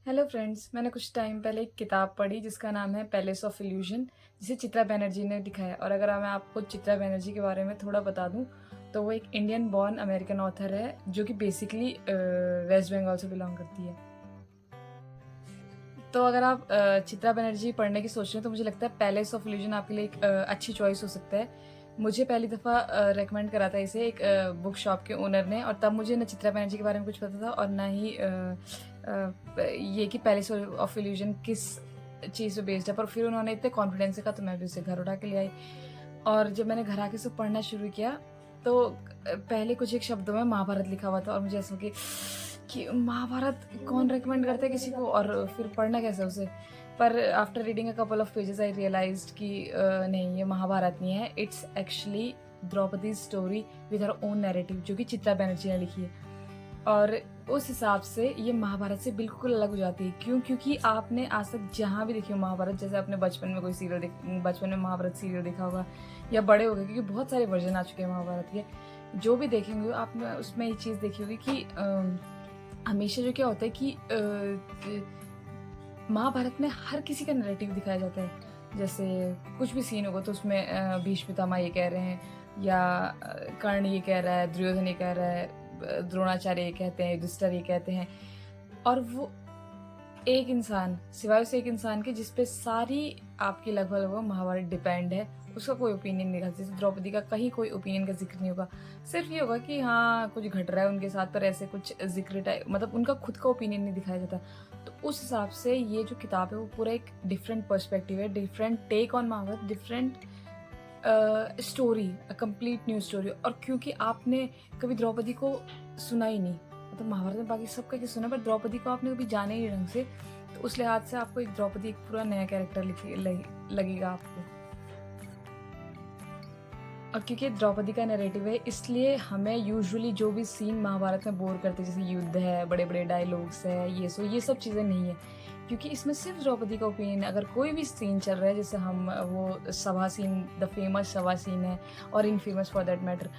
Hello friends, मैंने कुछ time पहले एक किताब पढ़ी जिसका नाम है पैलेस ऑफ इल्यूजन, जिसे चित्रा बनर्जी ने लिखा है। और अगर मैं आपको चित्रा बनर्जी के बारे में थोड़ा बता दूं तो वो एक इंडियन बॉर्न अमेरिकन ऑथर है जो कि बेसिकली वेस्ट बंगाल से बिलोंग करती है। तो अगर आप चित्रा बनर्जी पढ़ने की सोच रहे हैं तो मुझे लगता है पैलेस ऑफ इल्यूजन आपके लिए एक अच्छी चॉइस हो सकता है। मुझे पहली दफ़ा रेकमेंड करा था इसे एक बुक शॉप के ओनर ने, और तब मुझे ना चित्रा बनर्जी के बारे में कुछ पता था और ना ही ये कि पैलेस ऑफ इल्यूजन किस चीज़ पे बेस्ड है। पर फिर उन्होंने इतने कॉन्फिडेंस से कहा तो मैं भी उसे घर उठा के ले आई। और जब मैंने घर आके उसे पढ़ना शुरू किया तो पहले कुछ एक शब्दों में महाभारत लिखा हुआ था और मुझे ऐसा कि महाभारत कौन रेकमेंड करता है किसी को, और फिर पढ़ना कैसे उसे। पर after reading a couple of pages I realized कि नहीं, ये महाभारत नहीं है, it's actually Draupadi story with her own narrative जो कि चित्रा बनर्जी ने लिखी है। और उस हिसाब से ये महाभारत से बिल्कुल अलग हो जाती है। क्यों? क्योंकि आपने आज तक जहाँ भी देखी हो महाभारत, जैसे आपने बचपन में कोई सीरियल बचपन में महाभारत सीरियल देखा होगा या बड़े हो गए, क्योंकि बहुत सारे वर्जन आ चुके हैं महाभारत के, जो भी देखेंगे आपने उसमें ये चीज़ देखी होगी कि हमेशा जो क्या होता है कि महाभारत में हर किसी का नैरेटिव दिखाया जाता है। जैसे कुछ भी सीन होगा तो उसमें भीष्म पितामह ये कह रहे हैं, या कर्ण ये कह रहा है, दुर्योधन ये कह रहा है, द्रोणाचार्य ये कहते हैं, युधिष्ठिर ये कहते हैं। और वो एक इंसान, सिवाय उस एक इंसान के जिस पे सारी आपकी लगभग महाभारत डिपेंड है, उसका कोई ओपिनियन नहीं रखा। जैसे द्रौपदी का कहीं कोई ओपिनियन का जिक्र नहीं होगा, सिर्फ ये होगा कि हाँ कुछ घट रहा है उनके साथ, पर ऐसे कुछ जिक्र टाइप, मतलब उनका खुद का ओपिनियन नहीं दिखाया जाता। तो उस हिसाब से ये जो किताब है वो पूरा एक डिफरेंट पर्सपेक्टिव है, different take on Mahabharata, different story, a complete new story. और क्योंकि आपने कभी द्रौपदी को सुना ही नहीं, मतलब महाभारत में बाकी सबका क्या सुना, पर द्रौपदी को आपने कभी जाने ही नहीं ढंग से, तो उस लिहाज से आपको एक द्रौपदी एक पूरा नया कैरेक्टर लगेगा आपको। और क्योंकि द्रौपदी का नैरेटिव है, इसलिए हमें यूजुअली जो भी सीन महाभारत में बोर करते हैं, जैसे युद्ध है, बड़े बड़े डायलॉग्स है, ये सब चीज़ें नहीं है, क्योंकि इसमें सिर्फ द्रौपदी का ओपिनियन है। अगर कोई भी सीन चल रहा है, जैसे हम वो सभा सीन, द फेमस सभा सीन है, और इन फेमस फॉर दैट मैटर,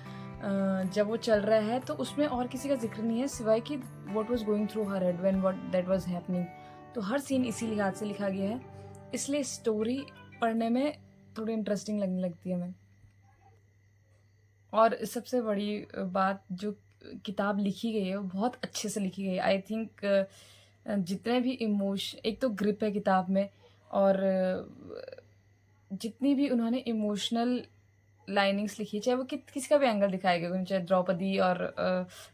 जब वो चल रहा है तो उसमें और किसी का जिक्र नहीं है सिवाय कि what was going through her head when what that was happening. तो हर सीन इसी लिहाज से लिखा गया है, इसलिए स्टोरी पढ़ने में थोड़ी इंटरेस्टिंग लगने लगती है हमें। और सबसे बड़ी बात, जो किताब लिखी गई है वो बहुत अच्छे से लिखी गई है। आई थिंक जितने भी एक तो ग्रिप है किताब में, और जितनी भी उन्होंने इमोशनल लाइनिंग्स लिखी है, चाहे वो किसी का भी एंगल दिखाया गया हो, चाहे द्रौपदी और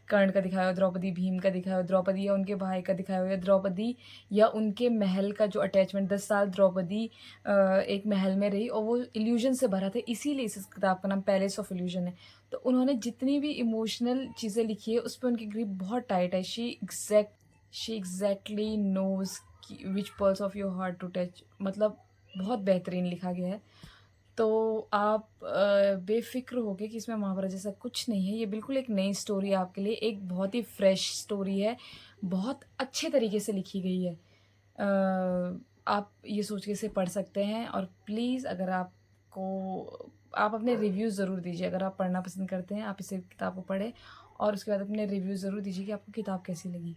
कर्ण का दिखाया हो, द्रौपदी भीम का दिखाया हो, द्रौपदी या उनके भाई का दिखाया हो, या द्रौपदी या उनके महल का जो अटैचमेंट, 10 साल द्रौपदी एक महल में रही और वो इल्यूजन से भरा था, इसीलिए इस किताब का नाम पैलेस ऑफ इल्यूजन है। तो उन्होंने जितनी भी इमोशनल चीज़ें लिखी है उस पर उनकी ग्रिप बहुत टाइट है। She exactly knows which pearls of your heart to touch, मतलब बहुत बेहतरीन लिखा गया है। तो आप बेफ़िक्र होके कि इसमें महाभारत जैसा कुछ नहीं है, ये बिल्कुल एक नई स्टोरी है आपके लिए, एक बहुत ही फ्रेश स्टोरी है, बहुत अच्छे तरीके से लिखी गई है। आप ये सोच के इसे पढ़ सकते हैं। और प्लीज़, अगर आप अपने रिव्यूज़ ज़रूर दीजिए। अगर आप पढ़ना पसंद करते हैं, आप इसे किताब को पढ़ें और उसके बाद अपने रिव्यूज़ ज़रूर दीजिए कि आपको किताब कैसी लगी।